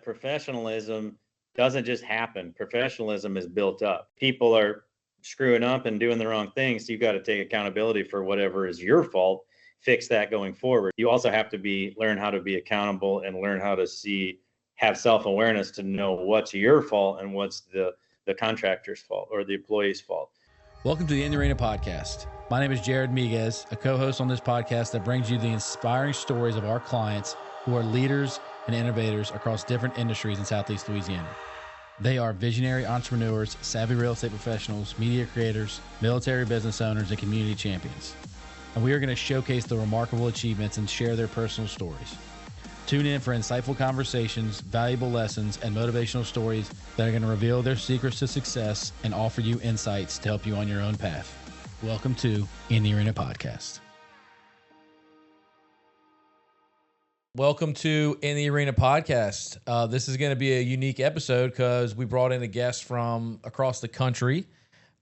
professionalism doesn't just happen. Professionalism is built up. People are screwing up and doing the wrong things. So you've got to take accountability for whatever is your fault, fix that going forward. You also have to learn how to be accountable and learn how to have self-awareness to know what's your fault and what's the contractor's fault or the employee's fault. Welcome to the In the Arena podcast. My name is Jared Miguez, a co-host on this podcast that brings you the inspiring stories of our clients who are leaders and innovators across different industries in Southeast Louisiana. They are visionary entrepreneurs, savvy real estate professionals, media creators, military business owners, and community champions. And we are going to showcase the remarkable achievements and share their personal stories. Tune in for insightful conversations, valuable lessons, and motivational stories that are going to reveal their secrets to success and offer you insights to help you on your own path. Welcome to In the Arena podcast. Welcome to In the Arena podcast. This is going to be a unique episode because we brought in a guest from across the country,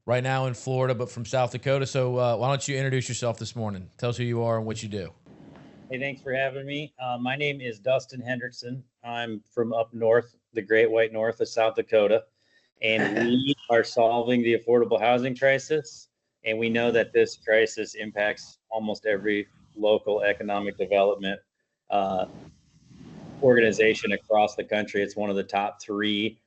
right now in Florida, but from South Dakota. So why don't you introduce yourself this morning? Tell us who you are and what you do. Hey, thanks for having me. My name is Dusten Hendrickson. I'm from up north, the Great White North of South Dakota, and we are solving the affordable housing crisis. And we know that this crisis impacts almost every local economic development organization across the country. It's one of the top 3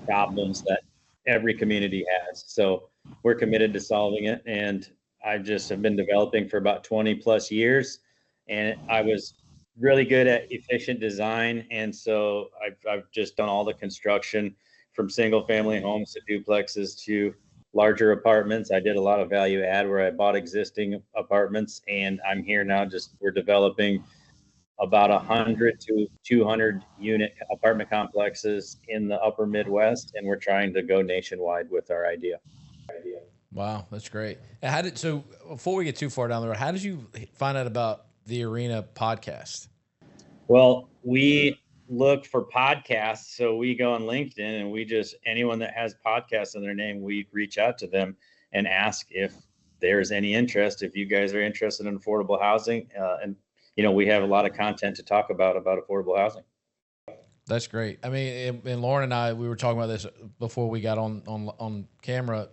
problems that every community has. So we're committed to solving it. And I just have been developing for about 20 plus years. And I was really good at efficient design. And so I've just done all the construction from single family homes to duplexes to larger apartments. I did a lot of value add where I bought existing apartments, and I'm here now. We're developing about 100 to 200 unit apartment complexes in the upper Midwest, and we're trying to go nationwide with our idea. Wow, that's great. So before we get too far down the road, how did you find out about the Arena podcast? Well, we look for podcasts. So we go on LinkedIn and anyone that has podcasts in their name, we reach out to them and ask if there's any interest, if you guys are interested in affordable housing. And we have a lot of content to talk about affordable housing. That's great. I mean, and Lauren and I, we were talking about this before we got on camera.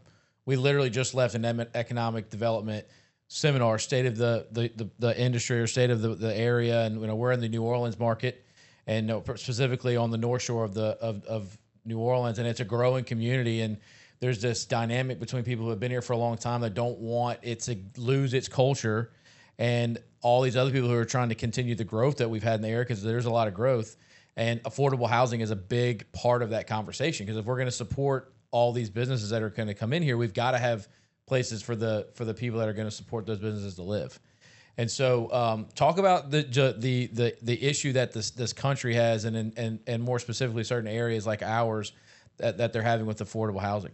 We literally just left an economic development seminar, state of the industry or state of the area, and we're in the New Orleans market, and specifically on the North Shore of New Orleans, and it's a growing community, and there's this dynamic between people who have been here for a long time that don't want it to lose its culture, and all these other people who are trying to continue the growth that we've had in the area, because there's a lot of growth, and affordable housing is a big part of that conversation. Because if we're going to support all these businesses that are going to come in here, we've got to have places for the people that are going to support those businesses to live. And so talk about the issue that this country has, and more specifically certain areas like ours that they're having with affordable housing.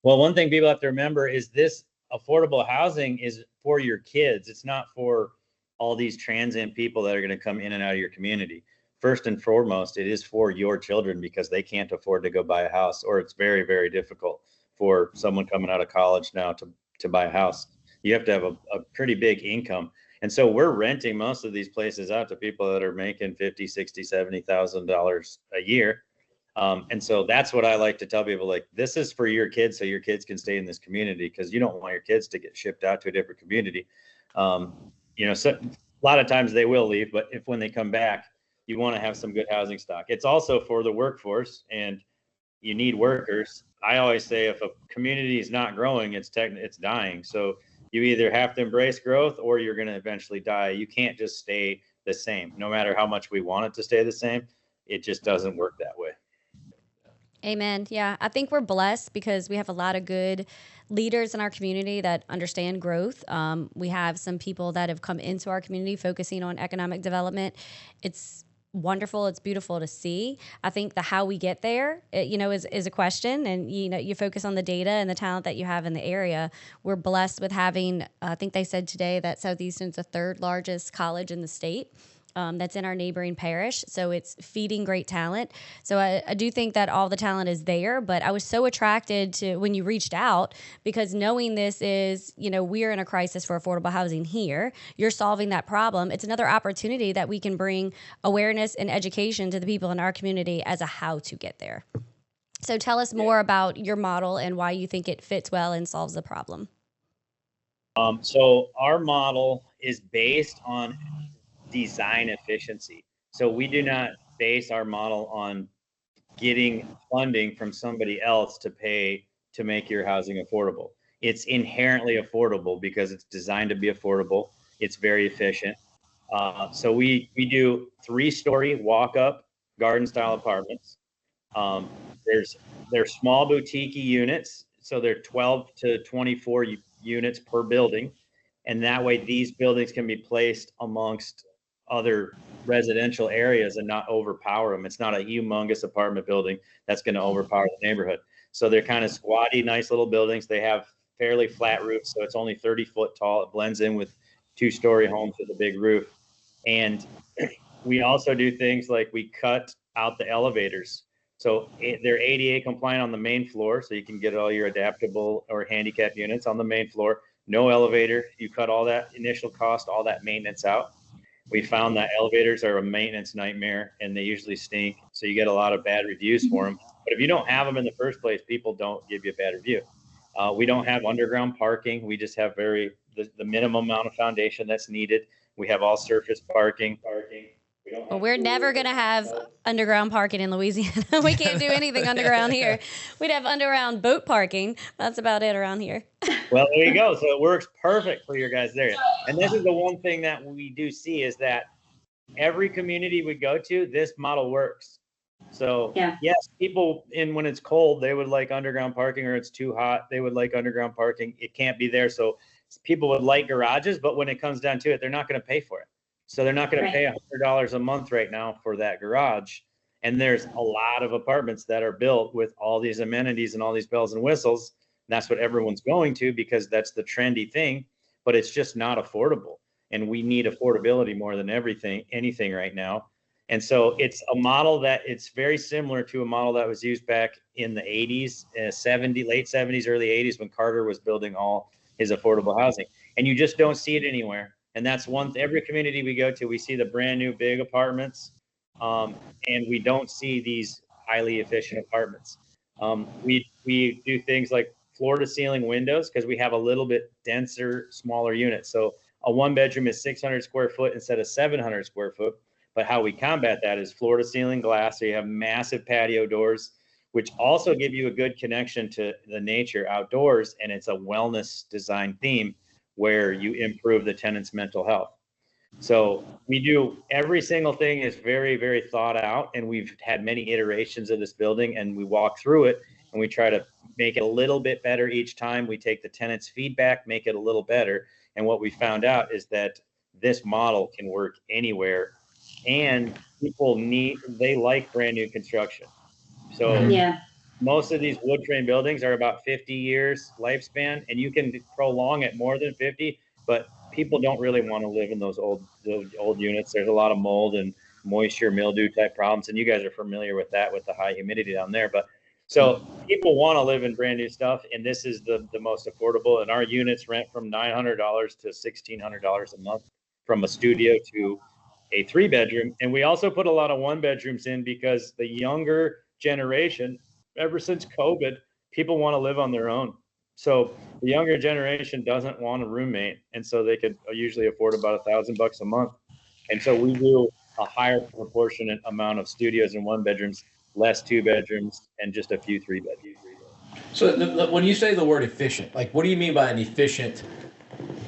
Well, one thing people have to remember is this affordable housing is for your kids. It's not for all these transient people that are going to come in and out of your community. First and foremost, it is for your children, because they can't afford to go buy a house, or it's very, very difficult for someone coming out of college now to buy a house. You have to have a pretty big income. And so we're renting most of these places out to people that are making $50,000, $60,000, $70,000 a year. And so that's what I like to tell people, like, this is for your kids, so your kids can stay in this community, because you don't want your kids to get shipped out to a different community. So a lot of times they will leave, but when they come back, you want to have some good housing stock. It's also for the workforce, and you need workers. I always say if a community is not growing, it's dying. So you either have to embrace growth, or you're going to eventually die. You can't just stay the same. No matter how much we want it to stay the same, it just doesn't work that way. Amen. Yeah, I think we're blessed because we have a lot of good leaders in our community that understand growth. We have some people that have come into our community focusing on economic development. It's wonderful. It's beautiful to see. I think the how we get there, is a question. And, you focus on the data and the talent that you have in the area. We're blessed with having, I think they said today that Southeastern's the 3rd largest college in the state. that's in our neighboring parish. So it's feeding great talent. So I do think that all the talent is there, but I was so attracted to when you reached out, because knowing this is, we're in a crisis for affordable housing here. You're solving that problem. It's another opportunity that we can bring awareness and education to the people in our community as a how to get there. So tell us more about your model and why you think it fits well and solves the problem. So our model is based on design efficiency. So we do not base our model on getting funding from somebody else to pay to make your housing affordable. It's inherently affordable because it's designed to be affordable. It's very efficient. So we do 3-story walk-up garden-style apartments. They're small boutique units, so they're 12 to 24 units per building, and that way these buildings can be placed amongst other residential areas and not overpower them. It's not a humongous apartment building that's going to overpower the neighborhood. So they're kind of squatty, nice little buildings. They have fairly flat roofs, so it's only 30 foot tall. It blends in with 2-story homes with a big roof. And we also do things like we cut out the elevators. So they're ADA compliant on the main floor, so you can get all your adaptable or handicap units on the main floor. No elevator. You cut all that initial cost, all that maintenance out. We found that elevators are a maintenance nightmare and they usually stink. So you get a lot of bad reviews for them. But if you don't have them in the first place, people don't give you a bad review. We don't have underground parking. We just have the minimum amount of foundation that's needed. We have all surface parking. Well, we're never going to have underground parking in Louisiana. We can't do anything underground here. We'd have underground boat parking. That's about it around here. Well, there you go. So it works perfect for your guys there. And this is the one thing that we do see is that every community we go to, this model works. So yes, people when it's cold, they would like underground parking, or it's too hot, they would like underground parking. It can't be there. So people would like garages, but when it comes down to it, they're not going to pay for it. So they're not going to pay $100 a month right now for that garage. And there's a lot of apartments that are built with all these amenities and all these bells and whistles. And that's what everyone's going to, because that's the trendy thing, but it's just not affordable. And we need affordability more than anything right now. And so it's a model that it's very similar to a model that was used back in the 80s, late 70s, early 80s, when Carter was building all his affordable housing. And you just don't see it anywhere. And that's every community we go to, we see the brand new big apartments, and we don't see these highly efficient apartments. We do things like floor to ceiling windows because we have a little bit denser, smaller units. So a 1-bedroom is 600 square foot instead of 700 square foot. But how we combat that is floor to ceiling glass. So you have massive patio doors, which also give you a good connection to the nature outdoors. And it's a wellness design theme where you improve the tenant's mental health. So we do every single thing is very, very thought out. And we've had many iterations of this building, and we walk through it and we try to make it a little bit better each time. We take the tenant's feedback, make it a little better. And what we found out is that this model can work anywhere, and they like brand new construction. So most of these wood frame buildings are about 50 years lifespan, and you can prolong it more than 50, but people don't really want to live in those old units. There's a lot of mold and moisture, mildew type problems. And you guys are familiar with that with the high humidity down there. But so people want to live in brand new stuff, and this is the most affordable. And our units rent from $900 to $1,600 a month, from a studio to a 3-bedroom. And we also put a lot of 1-bedrooms in because the younger generation, ever since COVID, people want to live on their own. So the younger generation doesn't want a roommate. And so they could usually afford about $1,000 a month. And so we do a higher proportionate amount of studios and 1-bedrooms, less 2-bedrooms, and just a few 3-bedrooms. So when you say the word efficient, like what do you mean by an efficient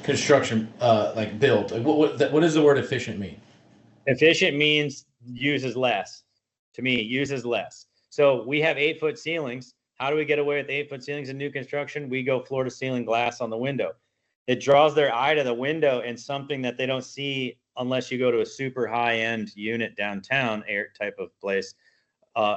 construction, like build? Like what does the word efficient mean? Efficient means uses less. To me, uses less. So we have 8-foot ceilings. How do we get away with 8-foot ceilings in new construction? We go floor to ceiling glass on the window. It draws their eye to the window, and something that they don't see unless you go to a super high end unit downtown type of place.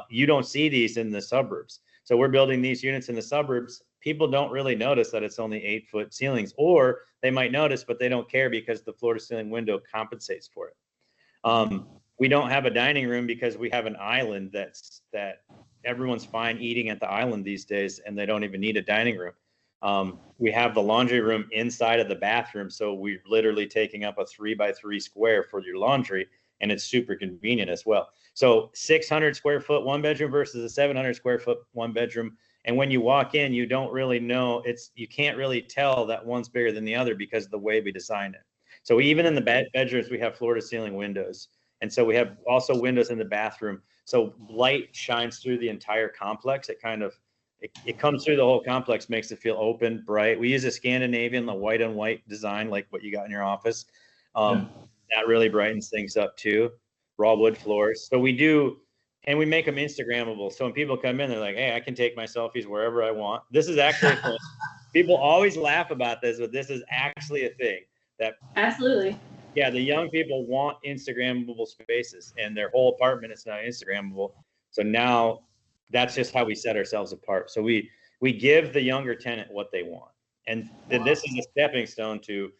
You don't see these in the suburbs. So we're building these units in the suburbs. People don't really notice that it's only 8-foot ceilings, or they might notice, but they don't care because the floor to ceiling window compensates for it. We don't have a dining room because we have an island that everyone's fine eating at the island these days, and they don't even need a dining room. We have the laundry room inside of the bathroom, so we're literally taking up a 3x3 square for your laundry, and it's super convenient as well. So 600 square foot one bedroom versus a 700 square foot one bedroom. And when you walk in, you don't really know, you can't really tell that one's bigger than the other because of the way we designed it. So even in the bedrooms, we have floor to ceiling windows. And so we have also windows in the bathroom. So light shines through the entire complex. It comes through the whole complex, makes it feel open, bright. We use a Scandinavian, the white on white design, like what you got in your office. That really brightens things up too. Raw wood floors. So we do, and we make them Instagrammable. So when people come in, they're like, hey, I can take my selfies wherever I want. This is actually, people always laugh about this, but this is actually a thing that absolutely. Yeah, the young people want Instagrammable spaces, and their whole apartment is now Instagrammable. So now that's just how we set ourselves apart. So we give the younger tenant what they want, and this is a stepping stone to,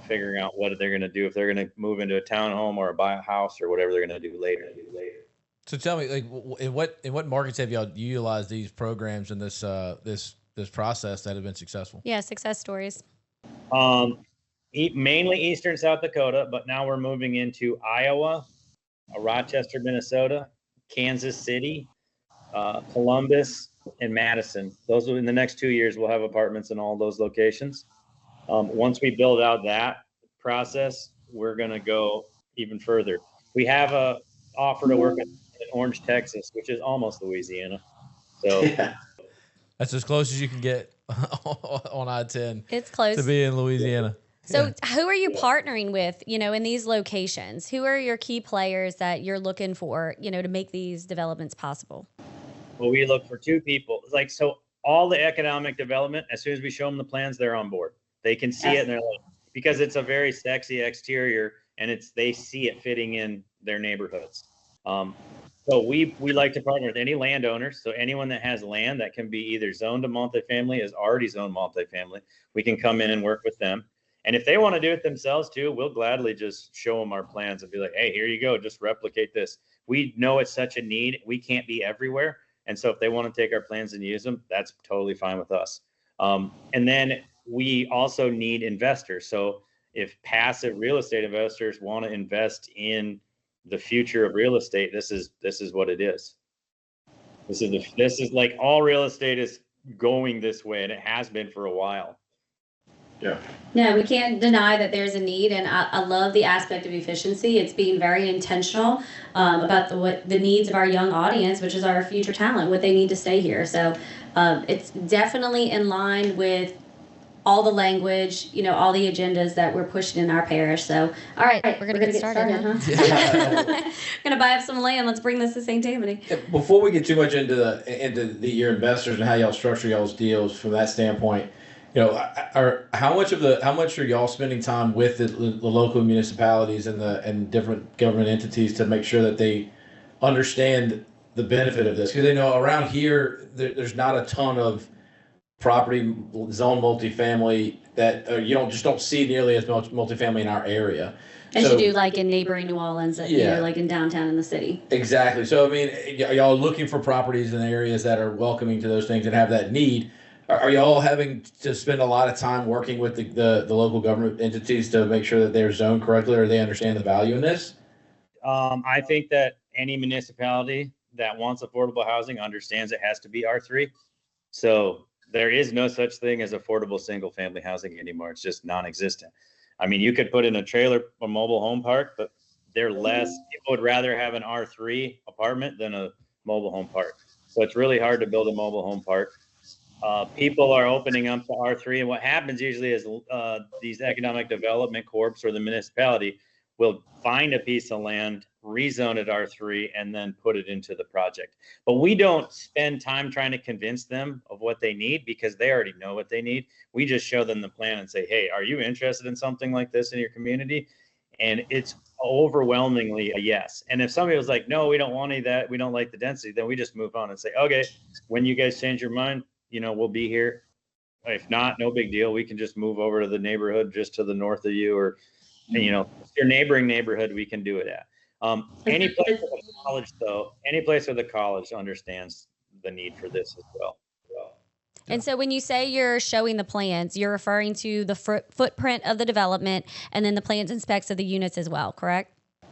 figuring out what they're going to do if they're going to move into a townhome or buy a house or whatever they're going to do later. So tell me, like, in what markets have y'all utilized these programs in this process that have been successful? Yeah, success stories. Mainly Eastern South Dakota, but now we're moving into Iowa, Rochester, Minnesota, Kansas City, Columbus, and Madison. Those will, in the next 2 years, we'll have apartments in all those locations. Once we build out that process, we're going to go even further. We have a offer to work in Orange, Texas, which is almost Louisiana. So that's as close as you can get on I-10. It's close to be in Louisiana. So who are you partnering with, in these locations? Who are your key players that you're looking for, to make these developments possible? Well, we look for two people. So all the economic development, as soon as we show them the plans, they're on board. They can see it, and they're like, because it's a very sexy exterior, and they see it fitting in their neighborhoods. So we like to partner with any landowners. So anyone that has land that can be either zoned to multifamily, is already zoned multifamily, we can come in and work with them. And if they want to do it themselves too, we'll gladly just show them our plans and be like, hey, here you go, just replicate this. We know it's such a need. We can't be everywhere. And so if they want to take our plans and use them, that's totally fine with us. And then we also need investors. So if passive real estate investors want to invest in the future of real estate, this is what it is. This is like all real estate is going this way, and it has been for a while. Yeah. No, we can't deny that there's a need, and I love the aspect of efficiency. It's being very intentional about the needs of our young audience, which is our future talent, what they need to stay here. So it's definitely in line with all the language, all the agendas that we're pushing in our parish. So, all right, we're gonna get started, huh? We're gonna buy up some land. Let's bring this to St. Tammany. Before we get too much into your investors and how y'all structure y'all's deals from that standpoint, how much are y'all spending time with the local municipalities and different government entities to make sure that they understand the benefit of this? Because around here there's not a ton of property zone multifamily that you don't see nearly as much multifamily in our area. As you do like in neighboring New Orleans, like in downtown in the city. Exactly. So, y'all looking for properties in areas that are welcoming to those things and have that need. Are y'all having to spend a lot of time working with the local government entities to make sure that they're zoned correctly or they understand the value in this? I think that any municipality that wants affordable housing understands it has to be R3. So there is no such thing as affordable single family housing anymore. It's just non-existent. You could put in a trailer or mobile home park, but people would rather have an R3 apartment than a mobile home park. So it's really hard to build a mobile home park. People are opening up to R3, and what happens usually is these economic development corps or the municipality will find a piece of land, rezone it R3, and then put it into the project. But we don't spend time trying to convince them of what they need because they already know what they need. We just show them the plan and say, hey, are you interested in something like this in your community? And it's overwhelmingly a yes. And if somebody was like, no, we don't want any of that, we don't like the density, then we just move on and say, okay, when you guys change your mind, we'll be here. If not, no big deal. We can just move over to the neighborhood just to the north of you, or, your neighboring neighborhood, we can do it at. Any place with a college, though, any place with a college understands the need for this as well. And so when you say you're showing the plans, you're referring to the footprint of the development and then the plans and specs of the units as well, correct?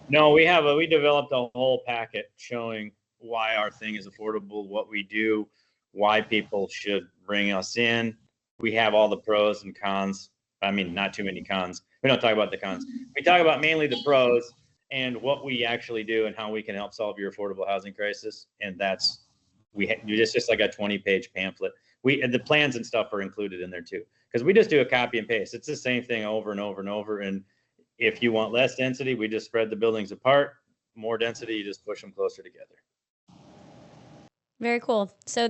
No, we developed a whole packet showing why our thing is affordable, what we do, why people should bring us in. We have all the pros and cons. I mean, not too many cons. We don't talk about the cons. We talk about mainly the pros and what we actually do and how we can help solve your affordable housing crisis. And that's it's just like a 20-page pamphlet. The plans and stuff are included in there too, because we just do a copy and paste. It's the same thing over and over and over. And if you want less density, we just spread the buildings apart. More density, you just push them closer together. Very cool. So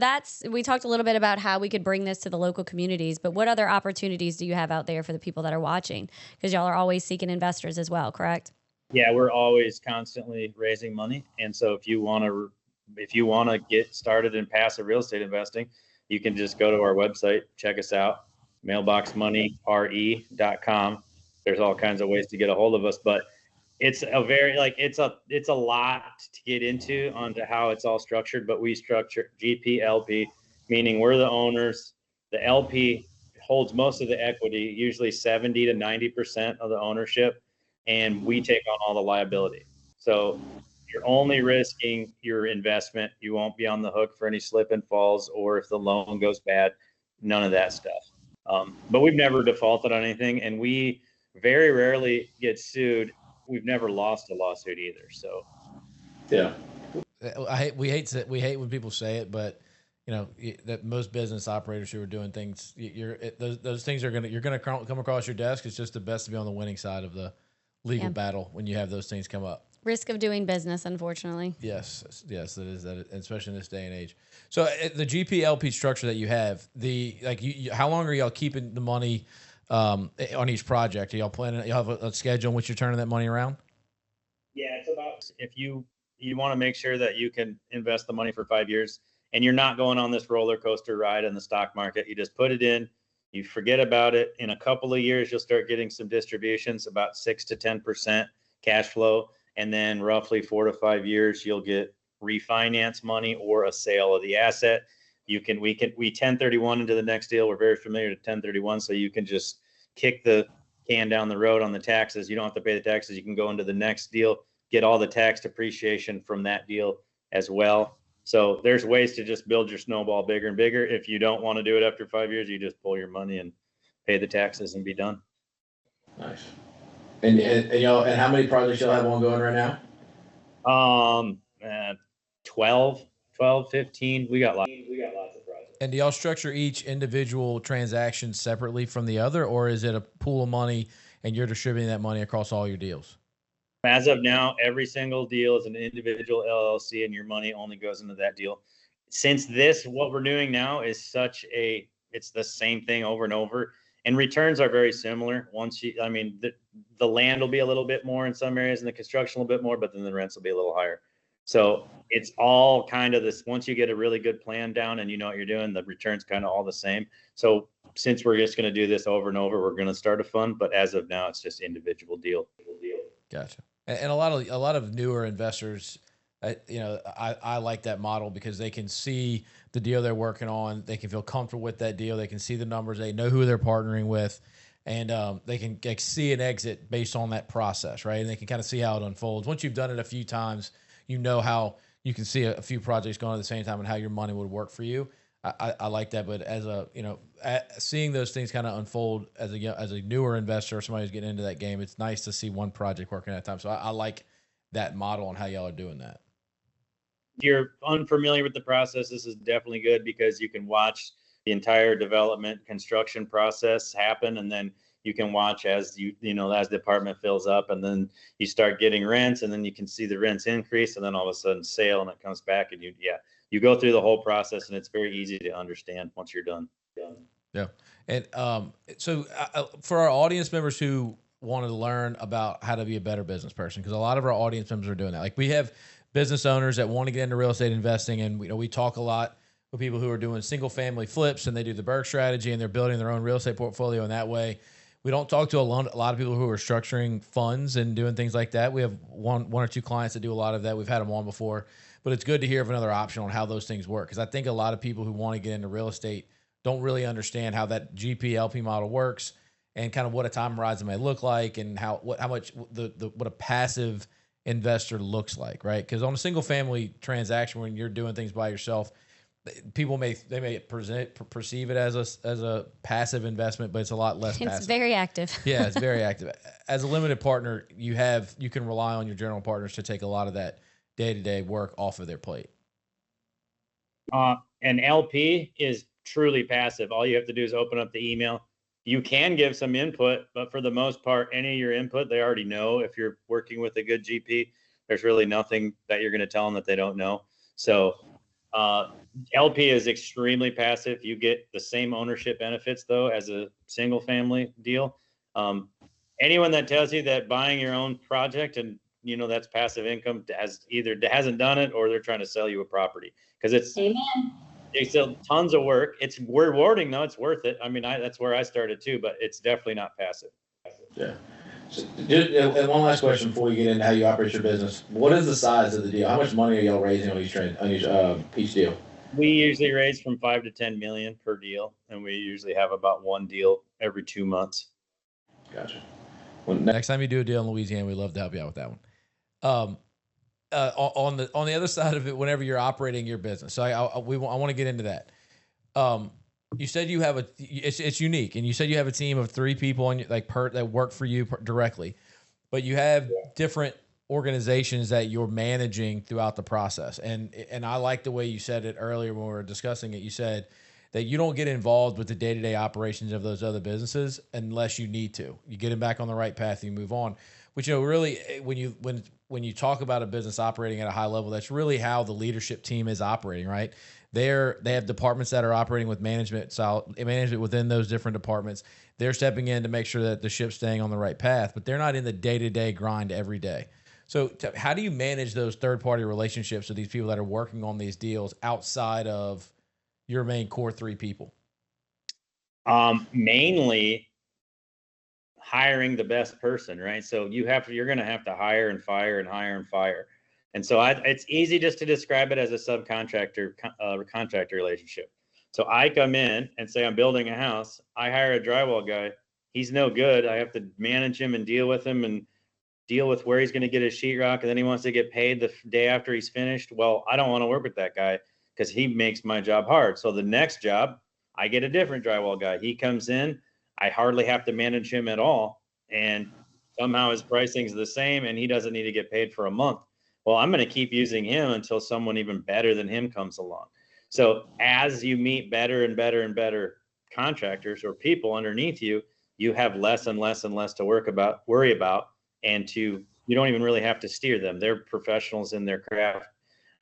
we talked a little bit about how we could bring this to the local communities, but what other opportunities do you have out there for the people that are watching? Because y'all are always seeking investors as well, correct? Yeah, we're always constantly raising money. And so if you want to get started in passive real estate investing, you can just go to our website, check us out, mailboxmoneyre.com. There's all kinds of ways to get a hold of us, but it's a lot to get into onto how it's all structured, but we structure GP-LP, meaning we're the owners. The LP holds most of the equity, usually 70 to 90% of the ownership, and we take on all the liability. So you're only risking your investment. You won't be on the hook for any slip and falls, or if the loan goes bad, none of that stuff. But we've never defaulted on anything, and we very rarely get sued. We've never lost a lawsuit either. So, yeah, we hate when people say it, but that most business operators who are doing things, those things you're gonna come across your desk. It's just the best to be on the winning side of the legal battle when you have those things come up. Risk of doing business, unfortunately. Yes, it is that, especially in this day and age. So the GP-LP structure that you have, how long are y'all keeping the money on each project? Are y'all planning? Y'all have a schedule in which you're turning that money around? Yeah, it's about if you want to make sure that you can invest the money for 5 years, and you're not going on this roller coaster ride in the stock market. You just put it in, you forget about it. In a couple of years, you'll start getting some distributions, about 6 to 10% cash flow. And then roughly 4 to 5 years, you'll get refinance money or a sale of the asset. We 1031 into the next deal. We're very familiar with 1031. So you can just kick the can down the road on the taxes. You don't have to pay the taxes. You can go into the next deal, get all the tax depreciation from that deal as well. So there's ways to just build your snowball bigger and bigger. If you don't want to do it after 5 years, you just pull your money and pay the taxes and be done. Nice. And how many projects y'all have ongoing right now? 12, 15. We got lots of projects. And do y'all structure each individual transaction separately from the other, or is it a pool of money and you're distributing that money across all your deals? As of now, every single deal is an individual LLC, and your money only goes into that deal. Since what we're doing now is it's the same thing over and over. And returns are very similar. The land will be a little bit more in some areas and the construction a little bit more, but then the rents will be a little higher. So it's all kind of this, once you get a really good plan down and you know what you're doing, the returns kind of all the same. So since we're just going to do this over and over, we're going to start a fund, but as of now, it's just individual deal. Gotcha. And a lot of newer investors, I like that model because they can see the deal they're working on. They can feel comfortable with that deal. They can see the numbers. They know who they're partnering with, and they can see an exit based on that process, right? And they can kind of see how it unfolds. Once you've done it a few times, you know how you can see a few projects going at the same time and how your money would work for you. I like that, but seeing those things kind of unfold as a newer investor or somebody who's getting into that game, it's nice to see one project working at a time. So I like that model and how y'all are doing that. If you're unfamiliar with the process, this is definitely good because you can watch the entire development construction process happen, and then you can watch as as the apartment fills up, and then you start getting rents, and then you can see the rents increase, and then all of a sudden sale, and it comes back, and you go through the whole process, and it's very easy to understand once you're done. Yeah. And so for our audience members who wanted to learn about how to be a better business person, because a lot of our audience members are doing that. Like we have business owners that want to get into real estate investing, and we talk a lot with people who are doing single family flips, and they do the Berg strategy, and they're building their own real estate portfolio in that way. We don't talk to a lot of people who are structuring funds and doing things like that. We have one or two clients that do a lot of that. We've had them on before, but it's good to hear of another option on how those things work. Because I think a lot of people who want to get into real estate don't really understand how that GP LP model works and kind of what a time horizon may look like and how much what a passive investor looks like, right? Because on a single family transaction, when you're doing things by yourself, people may perceive it as a passive investment, but it's a lot less passive. It's very active. Yeah, it's very active. As a limited partner, you can rely on your general partners to take a lot of that day-to-day work off of their plate. An LP is truly passive. All you have to do is open up the email. You can give some input, but for the most part, any of your input, they already know. If you're working with a good GP, there's really nothing that you're going to tell them that they don't know. So LP is extremely passive. You get the same ownership benefits, though, as a single family deal. Anyone that tells you that buying your own project and that's passive income hasn't done it, or they're trying to sell you a property, because it's still tons of work. It's rewarding though. It's worth it. I mean, that's where I started too, but it's definitely not passive. Yeah. So, and one last question before we get into how you operate your business. What is the size of the deal? How much money are y'all raising on each deal? We usually raise from 5 to 10 million per deal, and we usually have about one deal every 2 months. Gotcha. Well, next time you do a deal in Louisiana, we'd love to help you out with that one. On the other side of it, whenever you're operating your business, so I want to get into that. You said you have it's unique, and you said you have a team of 3 people that work for you directly, but you have different organizations that you're managing throughout the process. And I like the way you said it earlier when we were discussing it. You said that you don't get involved with the day-to-day operations of those other businesses unless you need to. You get them back on the right path, and you move on. Which, really, when you talk about a business operating at a high level, that's really how the leadership team is operating, right? They have departments that are operating with management within those different departments. They're stepping in to make sure that the ship's staying on the right path, but they're not in the day-to-day grind every day. So how do you manage those third-party relationships with these people that are working on these deals outside of your main core 3 people? Mainly hiring the best person, right? So you're going to have to hire and fire and hire and fire. And so it's easy just to describe it as a subcontractor contractor relationship. So I come in and say, I'm building a house. I hire a drywall guy. He's no good. I have to manage him and deal with him and deal with where he's going to get his sheetrock. And then he wants to get paid the day after he's finished. Well, I don't want to work with that guy because he makes my job hard. So the next job, I get a different drywall guy. He comes in. I hardly have to manage him at all. And somehow his pricing is the same and he doesn't need to get paid for a month. Well, I'm going to keep using him until someone even better than him comes along. So as you meet better and better and better contractors or people underneath you, you have less and less and less to worry about. And you don't even really have to steer them. They're professionals in their craft.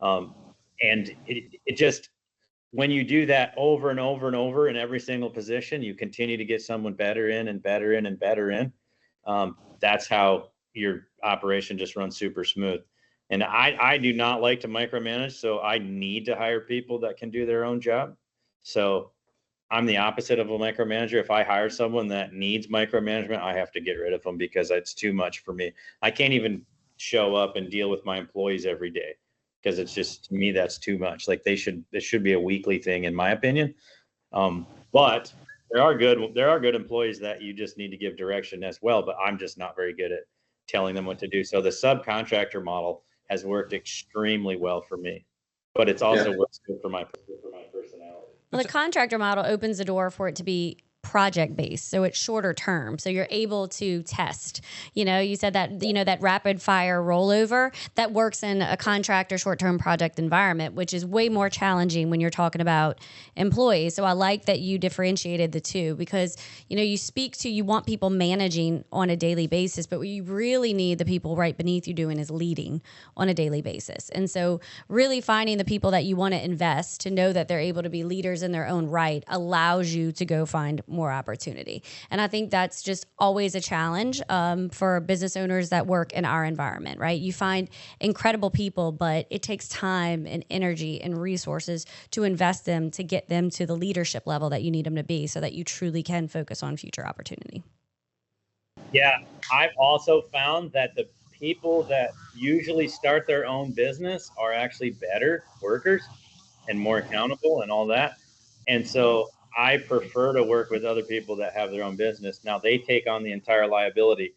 And it just, when you do that over and over and over in every single position, you continue to get someone better in and better in and better in. That's how your operation just runs super smooth. And I do not like to micromanage, so I need to hire people that can do their own job. So I'm the opposite of a micromanager. If I hire someone that needs micromanagement, I have to get rid of them because it's too much for me. I can't even show up and deal with my employees every day because it's just, to me, that's too much. Like this should be a weekly thing, in my opinion. But there are good employees that you just need to give direction as well. But I'm just not very good at telling them what to do. So the subcontractor model has worked extremely well for me, but it's also what's good for my personality. Well, the contractor model opens the door for it to be project based, so it's shorter term, so you're able to test. You said that that rapid fire rollover that works in a contractor short-term project environment, which is way more challenging when you're talking about employees. So I like that you differentiated the two, because you want people managing on a daily basis, but what you really need the people right beneath you doing is leading on a daily basis. And so really finding the people that you want to invest to know that they're able to be leaders in their own right allows you to go find more opportunity. And I think that's just always a challenge for business owners that work in our environment, right? You find incredible people, but it takes time and energy and resources to invest them to get them to the leadership level that you need them to be so that you truly can focus on future opportunity. Yeah, I've also found that the people that usually start their own business are actually better workers and more accountable and all that. And so I prefer to work with other people that have their own business. Now they take on the entire liability,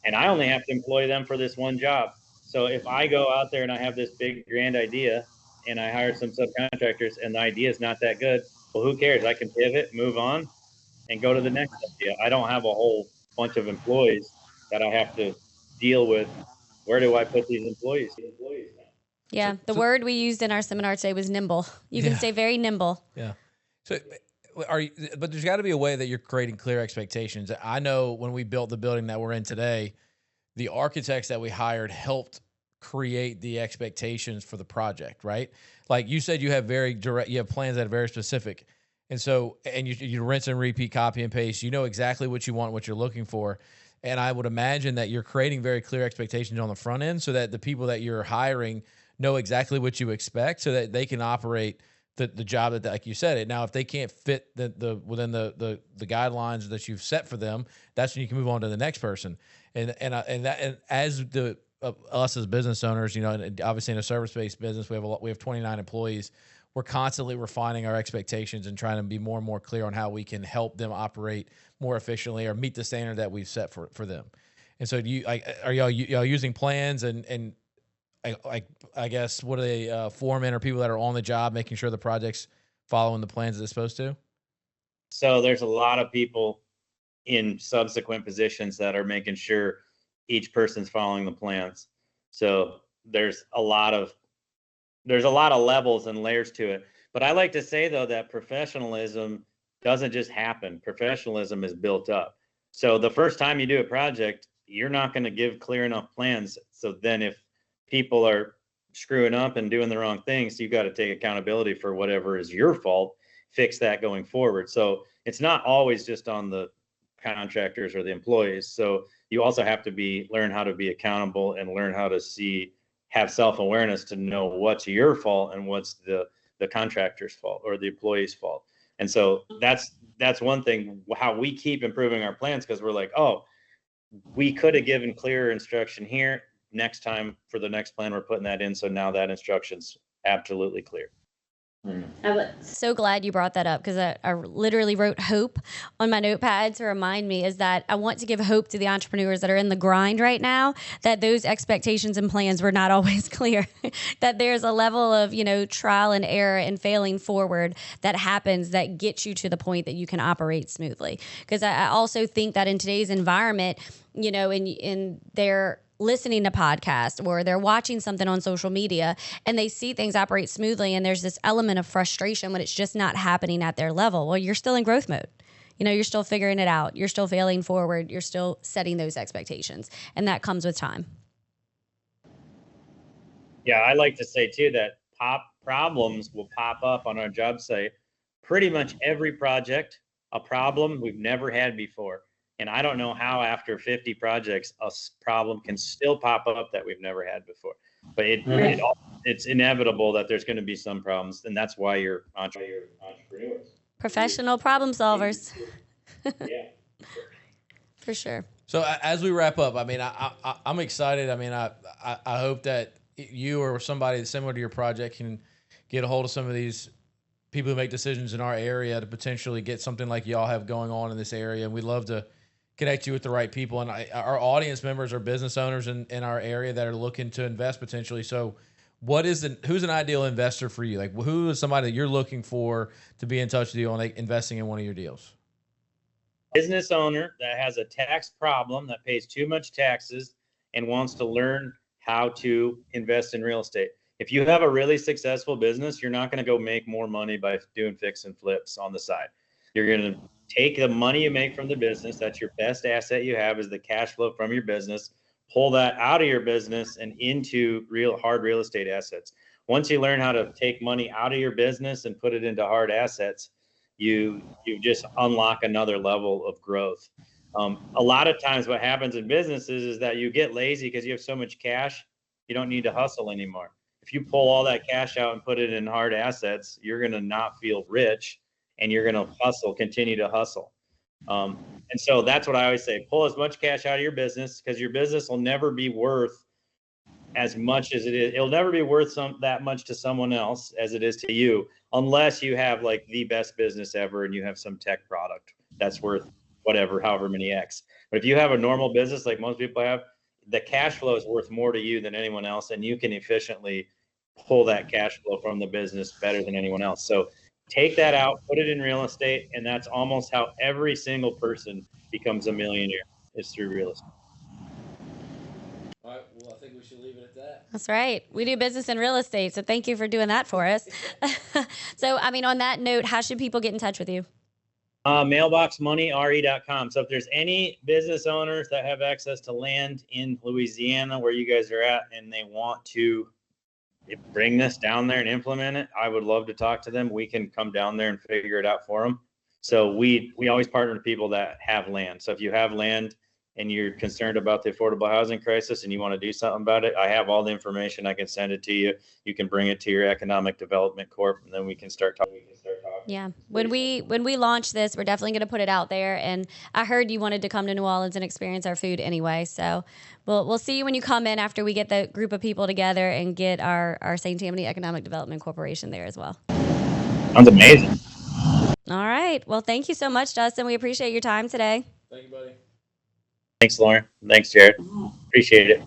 and I only have to employ them for this one job. So if I go out there and I have this big grand idea and I hired some subcontractors and the idea is not that good, well, who cares? I can pivot, move on, and go to the next idea. I don't have a whole bunch of employees that I have to deal with. Where do I put these employees? Yeah, the word we used in our seminar today was nimble. You can stay very nimble. Yeah. So but there's got to be a way that you're creating clear expectations. I know when we built the building that we're in today, the architects that we hired helped create the expectations for the project, right? Like you said, you have very direct, you have plans that are very specific. And so, and you rinse and repeat, copy and paste, you know exactly what you want, what you're looking for. And I would imagine that you're creating very clear expectations on the front end so that the people that you're hiring know exactly what you expect so that they can operate the job that, like you said it. Now, if they can't fit within the guidelines that you've set for them, that's when you can move on to the next person. And as us as business owners, you know, and obviously in a service-based business, we have 29 employees. We're constantly refining our expectations and trying to be more and more clear on how we can help them operate more efficiently or meet the standard that we've set for them. And so, are y'all using plans and I guess what are they foremen or people that are on the job making sure the project's following the plans that it's supposed to? So there's a lot of people in subsequent positions that are making sure each person's following the plans. So there's a lot of levels and layers to it. But I like to say though that professionalism doesn't just happen. Professionalism is built up. So the first time you do a project, you're not going to give clear enough plans. So then if people are screwing up and doing the wrong things, you got to take accountability for whatever is your fault, fix that going forward. So it's not always just on the contractors or the employees. So you also have to learn how to be accountable and learn how to have self-awareness to know what's your fault and what's the contractor's fault or the employee's fault. And so that's one thing, how we keep improving our plans, because we're like, oh, we could have given clearer instruction here. Next time for the next plan, we're putting that in. So now that instruction's absolutely clear. I'm so glad you brought that up because I literally wrote hope on my notepad to remind me is that I want to give hope to the entrepreneurs that are in the grind right now, that those expectations and plans were not always clear, that there's a level of, you know, trial and error and failing forward that happens that gets you to the point that you can operate smoothly. Because I also think that in today's environment, you know, in their listening to podcasts or they're watching something on social media and they see things operate smoothly and there's this element of frustration when it's just not happening at their level. Well, you're still in growth mode. You know, you're still figuring it out. You're still failing forward. You're still setting those expectations. And that comes with time. Yeah, I like to say too that problems will pop up on our job site. Pretty much every project, a problem we've never had before. And I don't know how after 50 projects, a problem can still pop up that we've never had before. But it's inevitable that there's going to be some problems. And that's why you're entrepreneurs. Professional problem solvers. Yeah. For sure. So as we wrap up, I mean, I'm excited. I mean, I hope that you or somebody similar to your project can get a hold of some of these people who make decisions in our area to potentially get something like y'all have going on in this area. And we'd love to connect you with the right people. And our audience members are business owners in our area that are looking to invest potentially. So who's an ideal investor for you? Like who is somebody that you're looking for to be in touch with you on investing in one of your deals? Business owner that has a tax problem, that pays too much taxes and wants to learn how to invest in real estate. If you have a really successful business, you're not going to go make more money by doing fix and flips on the side. You're going to take the money you make from the business. That's your best asset you have, is the cash flow from your business. Pull that out of your business and into hard real estate assets. Once you learn how to take money out of your business and put it into hard assets, you just unlock another level of growth. A lot of times what happens in businesses is that you get lazy because you have so much cash, you don't need to hustle anymore. If you pull all that cash out and put it in hard assets, you're going to not feel rich and you're going to continue to hustle. And so that's what I always say, pull as much cash out of your business, because your business will never be worth as much as it is. It'll never be worth that much to someone else as it is to you, unless you have like the best business ever and you have some tech product that's worth whatever, however many X. But if you have a normal business like most people have, the cash flow is worth more to you than anyone else, and you can efficiently pull that cash flow from the business better than anyone else. So take that out, put it in real estate, and that's almost how every single person becomes a millionaire, is through real estate. All right, well, I think we should leave it at that. That's right. We do business in real estate, so thank you for doing that for us. So, I mean, on that note, how should people get in touch with you? Mailboxmoneyre.com. So if there's any business owners that have access to land in Louisiana where you guys are at and they want to bring this down there and implement it, I would love to talk to them. We can come down there and figure it out for them. So we always partner with people that have land. So if you have land and you're concerned about the affordable housing crisis and you want to do something about it, I have all the information. I can send it to you. You can bring it to your economic development corp, and then we can start talking. Yeah. When we launch this, we're definitely going to put it out there. And I heard you wanted to come to New Orleans and experience our food anyway. So we'll see you when you come in after we get the group of people together and get our St. Tammany Economic Development Corporation there as well. Sounds amazing. All right. Well, thank you so much, Dustin. We appreciate your time today. Thank you, buddy. Thanks, Lauren. Thanks, Jared. Appreciate it.